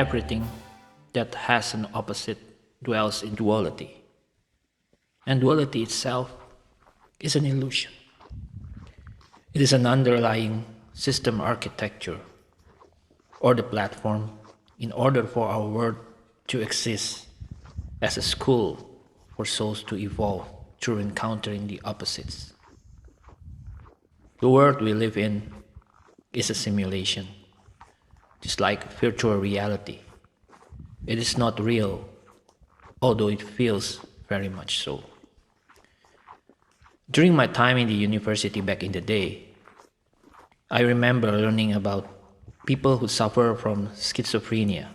everything that has an opposite dwells in duality. And duality itself is an illusion. It is an underlying system architecture or the platform in order for our world to exist as a school for souls to evolve through encountering the opposites. The world we live in is a simulation, just like virtual reality. It is not real, although it feels very much so. During my time in the university back in the day, I remember learning about people who suffer from schizophrenia.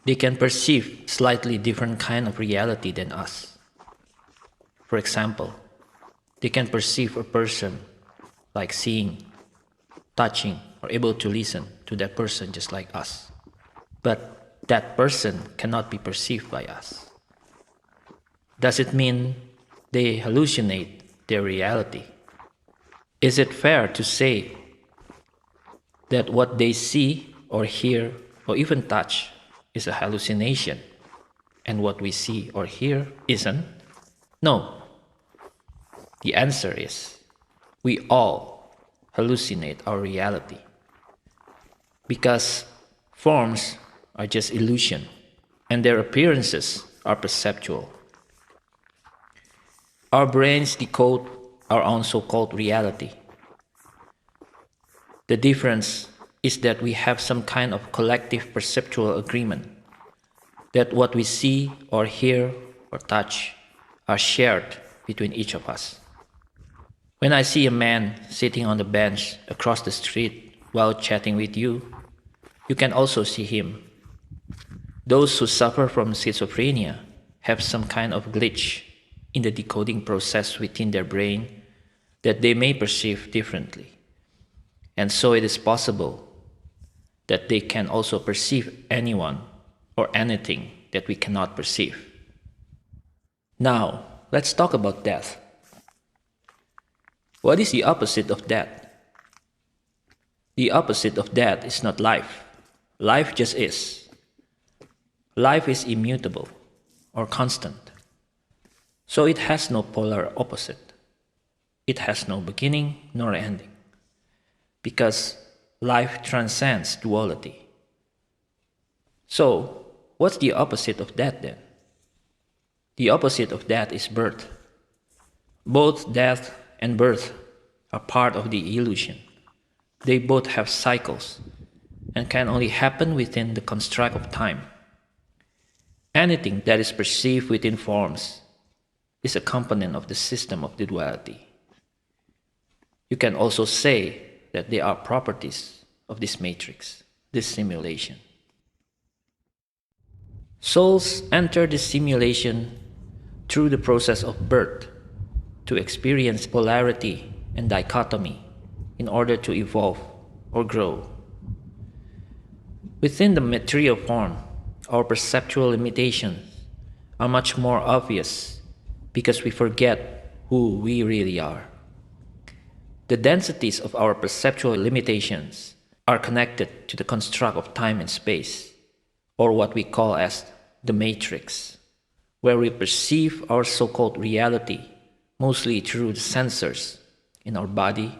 They can perceive slightly different kind of reality than us. For example, they can perceive a person like seeing, touching, or able to listen to that person just like us. But that person cannot be perceived by us. Does it mean they hallucinate their reality? Is it fair to say that what they see or hear or even touch is a hallucination and what we see or hear isn't? No. The answer is we all hallucinate our reality because forms are just illusion and their appearances are perceptual. Our brains decode our own so-called reality. The difference is that we have some kind of collective perceptual agreement that what we see or hear or touch are shared between each of us. When I see a man sitting on the bench across the street while chatting with you, you can also see him. Those who suffer from schizophrenia have some kind of glitch in the decoding process within their brain that they may perceive differently. And so it is possible that they can also perceive anyone or anything that we cannot perceive. Now, let's talk about death. What is the opposite of death? The opposite of death is not life. Life just is. Life is immutable or constant. So it has no polar opposite. It has no beginning nor ending. Because life transcends duality. So, what's the opposite of death then? The opposite of death is birth. Both death and birth are part of the illusion. They both have cycles and can only happen within the construct of time. Anything that is perceived within forms is a component of the system of the duality. You can also say that they are properties of this matrix, this simulation. Souls enter this simulation through the process of birth to experience polarity and dichotomy in order to evolve or grow. Within the material form, our perceptual limitations are much more obvious because we forget who we really are. The densities of our perceptual limitations are connected to the construct of time and space, or what we call as the matrix, where we perceive our so-called reality mostly through the sensors in our body,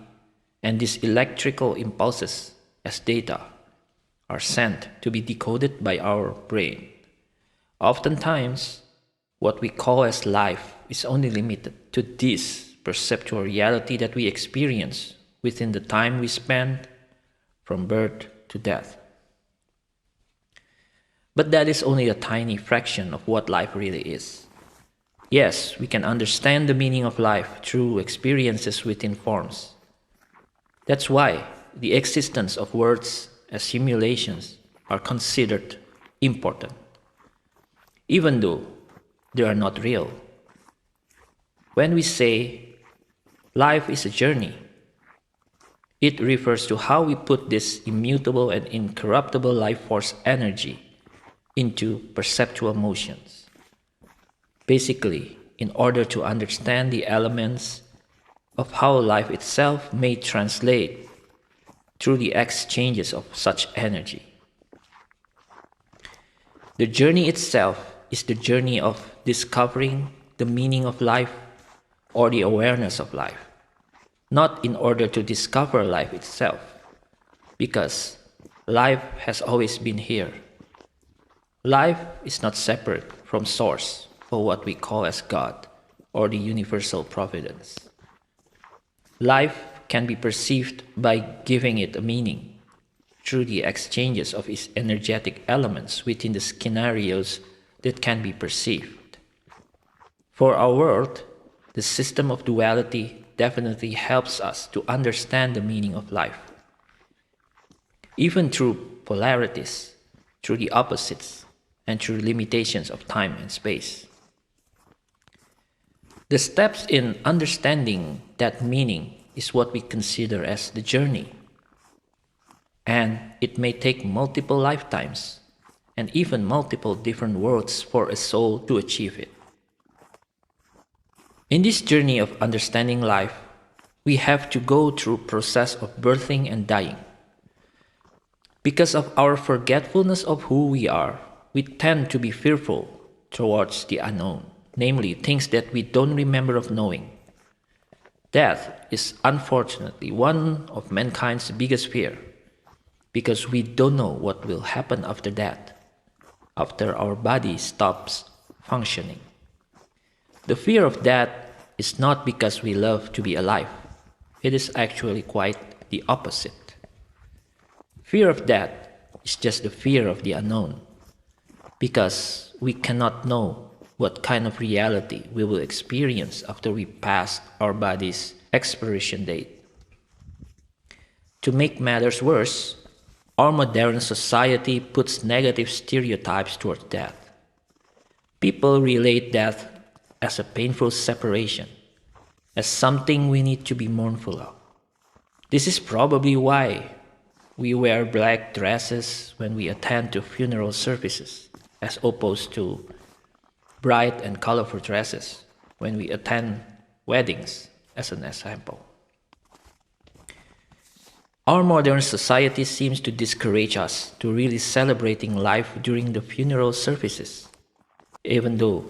and these electrical impulses as data are sent to be decoded by our brain. Oftentimes, what we call as life is only limited to this perceptual reality that we experience within the time we spend from birth to death. But that is only a tiny fraction of what life really is. Yes, we can understand the meaning of life through experiences within forms. That's why the existence of words as simulations are considered important, even though they are not real. When we say life is a journey, it refers to how we put this immutable and incorruptible life force energy into perceptual motions. Basically, in order to understand the elements of how life itself may translate through the exchanges of such energy. The journey itself is the journey of discovering the meaning of life or the awareness of life, not in order to discover life itself, because life has always been here. Life is not separate from Source, or what we call as God, or the universal providence. Life can be perceived by giving it a meaning through the exchanges of its energetic elements within the scenarios that can be perceived. For our world, the system of duality definitely helps us to understand the meaning of life, even through polarities, through the opposites, and through limitations of time and space. The steps in understanding that meaning is what we consider as the journey. And it may take multiple lifetimes and even multiple different worlds for a soul to achieve it. In this journey of understanding life, we have to go through a process of birthing and dying. Because of our forgetfulness of who we are, we tend to be fearful towards the unknown, namely things that we don't remember of knowing. Death is unfortunately one of mankind's biggest fear, because we don't know what will happen after that, after our body stops functioning. The fear of death is not because we love to be alive. It is actually quite the opposite. Fear of death is just the fear of the unknown, because we cannot know what kind of reality we will experience after we pass our body's expiration date. To make matters worse, our modern society puts negative stereotypes towards death. People relate death as a painful separation, as something we need to be mournful of. This is probably why we wear black dresses when we attend to funeral services, as opposed to bright and colorful dresses when we attend weddings, as an example. Our modern society seems to discourage us to really celebrating life during the funeral services, even though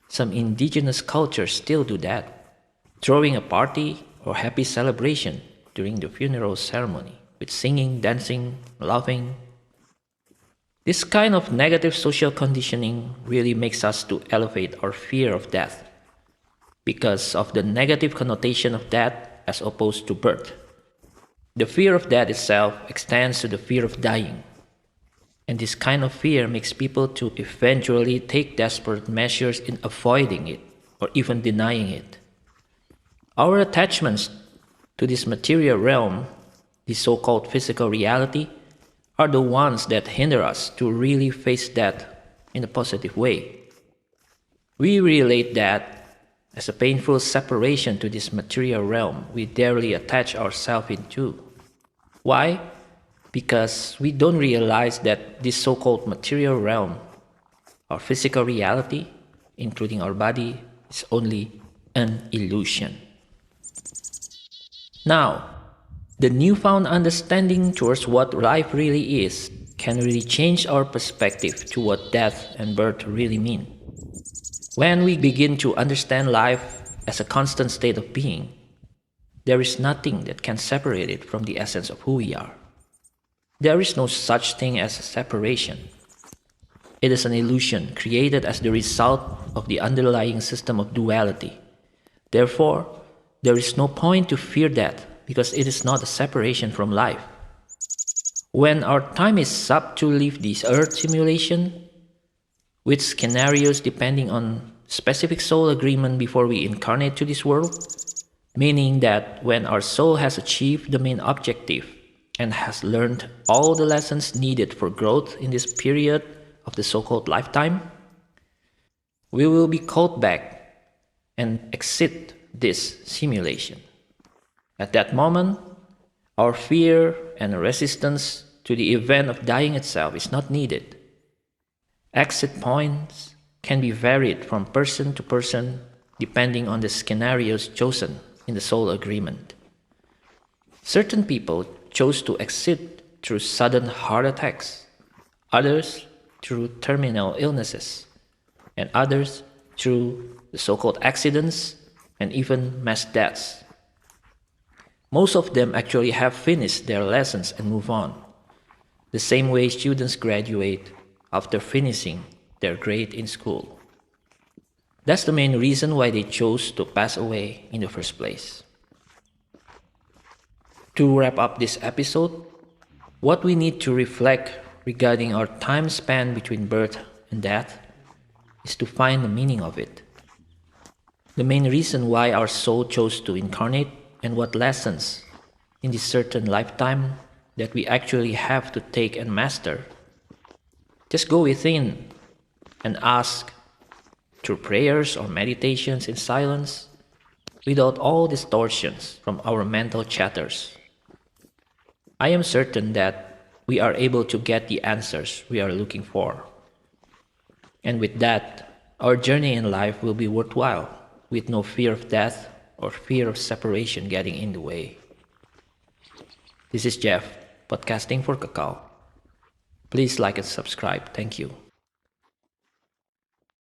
some indigenous cultures still do that, throwing a party or happy celebration during the funeral ceremony with singing, dancing, laughing. This kind of negative social conditioning really makes us to elevate our fear of death because of the negative connotation of death as opposed to birth. The fear of death itself extends to the fear of dying, and this kind of fear makes people to eventually take desperate measures in avoiding it or even denying it. Our attachments to this material realm, this so-called physical reality, are the ones that hinder us to really face death in a positive way. We relate that as a painful separation to this material realm we daily attach ourselves into. Why? Because we don't realize that this so-called material realm, our physical reality, including our body, is only an illusion. Now, the newfound understanding towards what life really is can really change our perspective to what death and birth really mean. When we begin to understand life as a constant state of being, there is nothing that can separate it from the essence of who we are. There is no such thing as a separation. It is an illusion created as the result of the underlying system of duality. Therefore, there is no point to fear death because it is not a separation from life. When our time is up to leave this earth simulation, with scenarios depending on specific soul agreement before we incarnate to this world, meaning that when our soul has achieved the main objective and has learned all the lessons needed for growth in this period of the so-called lifetime, we will be called back and exit this simulation. At that moment, our fear and resistance to the event of dying itself is not needed. Exit points can be varied from person to person depending on the scenarios chosen in the soul agreement. Certain people chose to exit through sudden heart attacks, others through terminal illnesses, and others through the so-called accidents and even mass deaths. Most of them actually have finished their lessons and move on, the same way students graduate after finishing their grade in school. That's the main reason why they chose to pass away in the first place. To wrap up this episode, what we need to reflect regarding our time span between birth and death is to find the meaning of it. The main reason why our soul chose to incarnate and what lessons in this certain lifetime that we actually have to take and master. Just go within and ask through prayers or meditations in silence without all distortions from our mental chatters. I am certain that we are able to get the answers we are looking for. And with that, our journey in life will be worthwhile, with no fear of death or fear of separation getting in the way. This is Jeff, podcasting for Kekal. Please like and subscribe. Thank you.